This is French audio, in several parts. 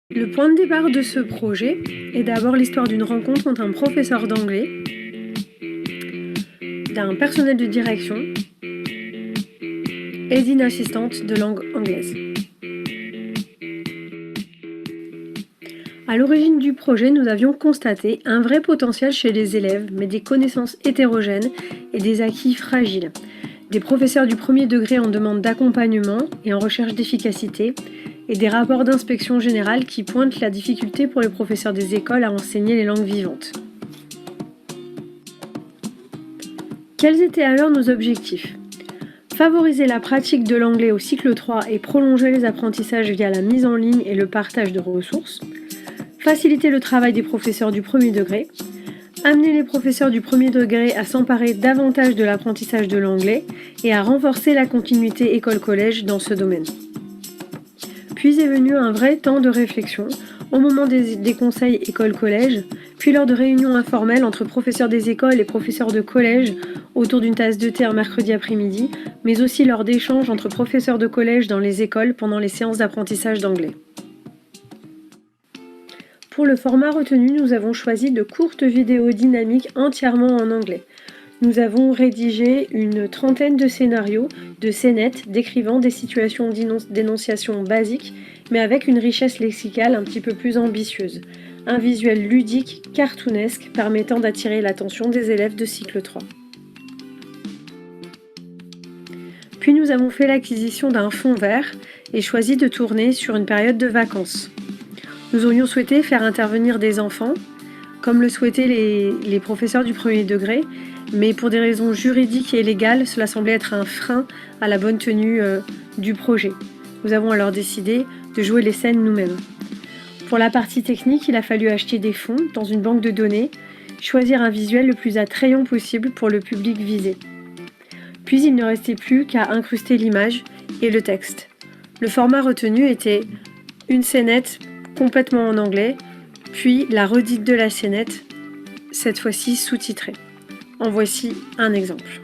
Le point de départ de ce projet est d'abord l'histoire d'une rencontre entre un professeur d'anglais, d'un personnel de direction et d'une assistante de langue anglaise. À l'origine du projet, nous avions constaté un vrai potentiel chez les élèves, mais des connaissances hétérogènes et des acquis fragiles. Des professeurs du premier degré en demande d'accompagnement et en recherche d'efficacité, et des rapports d'inspection générale qui pointent la difficulté pour les professeurs des écoles à enseigner les langues vivantes. Quels étaient alors nos objectifs ? Favoriser la pratique de l'anglais au cycle 3 et prolonger les apprentissages via la mise en ligne et le partage de ressources. Faciliter le travail des professeurs du premier degré. Amener les professeurs du premier degré à s'emparer davantage de l'apprentissage de l'anglais et à renforcer la continuité école-collège dans ce domaine. Puis est venu un vrai temps de réflexion au moment des conseils école-collège, puis lors de réunions informelles entre professeurs des écoles et professeurs de collège autour d'une tasse de thé un mercredi après-midi, mais aussi lors d'échanges entre professeurs de collège dans les écoles pendant les séances d'apprentissage d'anglais. Pour le format retenu, nous avons choisi de courtes vidéos dynamiques entièrement en anglais. Nous avons rédigé une trentaine de scénarios, de scénettes décrivant des situations d'énonciation basiques, mais avec une richesse lexicale un petit peu plus ambitieuse. Un visuel ludique, cartoonesque, permettant d'attirer l'attention des élèves de cycle 3. Puis nous avons fait l'acquisition d'un fond vert et choisi de tourner sur une période de vacances. Nous aurions souhaité faire intervenir des enfants, comme le souhaitaient les professeurs du premier degré, mais pour des raisons juridiques et légales, cela semblait être un frein à la bonne tenue du projet. Nous avons alors décidé de jouer les scènes nous-mêmes. Pour la partie technique, il a fallu acheter des fonds dans une banque de données, choisir un visuel le plus attrayant possible pour le public visé. Puis il ne restait plus qu'à incruster l'image et le texte. Le format retenu était une scénette complètement en anglais, puis la redite de la scénette, cette fois-ci sous-titrée. En voici un exemple.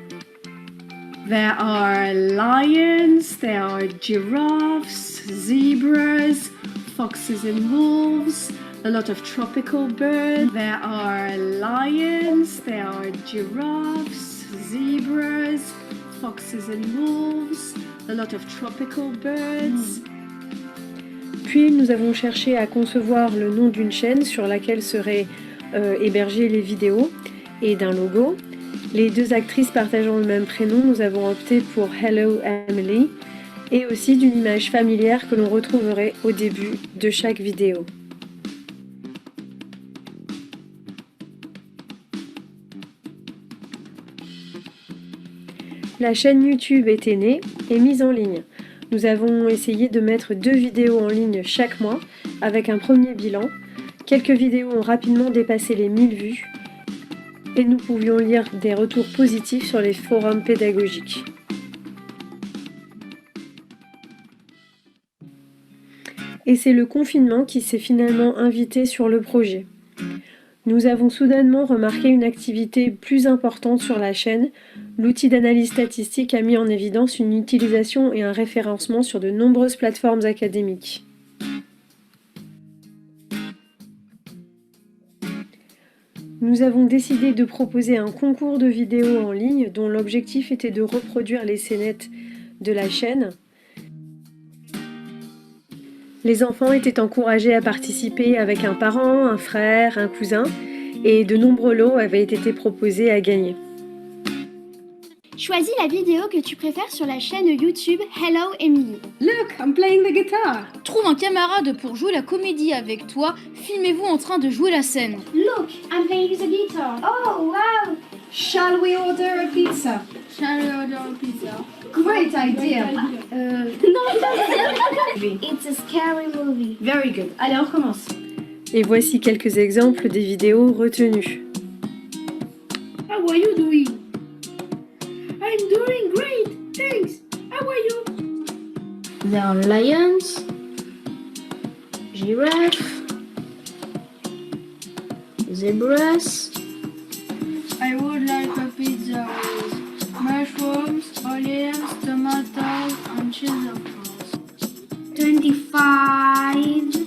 There are lions, there are giraffes, zebras, foxes and wolves, a lot of tropical birds. There are lions, there are giraffes, zebras, foxes and wolves, a lot of tropical birds. Puis nous avons cherché à concevoir le nom d'une chaîne sur laquelle seraient hébergées les vidéos et d'un logo. Les deux actrices partageant le même prénom, nous avons opté pour Hello Emily et aussi d'une image familière que l'on retrouverait au début de chaque vidéo. La chaîne YouTube était née et mise en ligne. Nous avons essayé de mettre 2 vidéos en ligne chaque mois avec un premier bilan. Quelques vidéos ont rapidement dépassé les 1000 vues et nous pouvions lire des retours positifs sur les forums pédagogiques. Et c'est le confinement qui s'est finalement invité sur le projet. Nous avons soudainement remarqué une activité plus importante sur la chaîne. L'outil d'analyse statistique a mis en évidence une utilisation et un référencement sur de nombreuses plateformes académiques. Nous avons décidé de proposer un concours de vidéos en ligne dont l'objectif était de reproduire les scénettes de la chaîne. Les enfants étaient encouragés à participer avec un parent, un frère, un cousin, et de nombreux lots avaient été proposés à gagner. Choisis la vidéo que tu préfères sur la chaîne YouTube Hello Emily. Look, I'm playing the guitar. Trouve un camarade pour jouer la comédie avec toi. Filmez-vous en train de jouer la scène. Look, I'm playing the guitar. Oh, wow! Shall we order a pizza? Shall we order a pizza? Great idea. It's a scary movie. Very good. Allez, on recommence. Et voici quelques exemples des vidéos retenues. How are you doing? I'm doing great. Thanks. How are you? There are lions, giraffe, zebras. I would like a pizza with mushrooms, olives, tomatoes, and chili sauce. 25.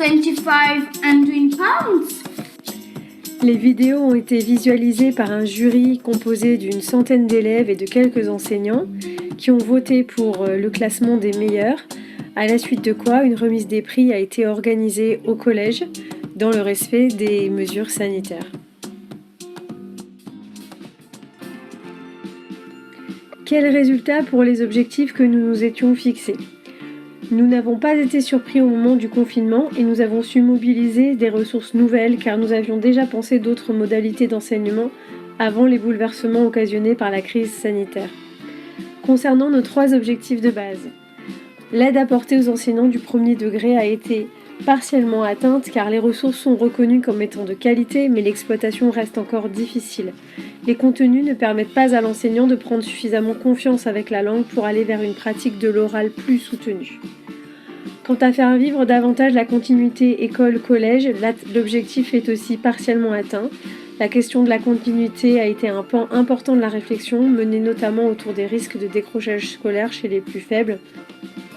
25 and £20. Les vidéos ont été visualisées par un jury composé d'une centaine d'élèves et de quelques enseignants qui ont voté pour le classement des meilleurs, à la suite de quoi une remise des prix a été organisée au collège dans le respect des mesures sanitaires. Quels résultats pour les objectifs que nous nous étions fixés ? Nous n'avons pas été surpris au moment du confinement et nous avons su mobiliser des ressources nouvelles car nous avions déjà pensé d'autres modalités d'enseignement avant les bouleversements occasionnés par la crise sanitaire. Concernant nos 3 objectifs de base, l'aide apportée aux enseignants du premier degré a été partiellement atteinte car les ressources sont reconnues comme étant de qualité mais l'exploitation reste encore difficile. Les contenus ne permettent pas à l'enseignant de prendre suffisamment confiance avec la langue pour aller vers une pratique de l'oral plus soutenue. Quant à faire vivre davantage la continuité école-collège, l'objectif est aussi partiellement atteint. La question de la continuité a été un pan important de la réflexion, menée notamment autour des risques de décrochage scolaire chez les plus faibles.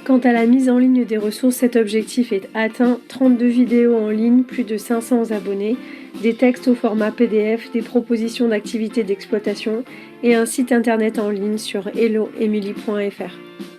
Quant à la mise en ligne des ressources, cet objectif est atteint. 32 vidéos en ligne, plus de 500 abonnés, des textes au format PDF, des propositions d'activités d'exploitation et un site internet en ligne sur helloemily.fr.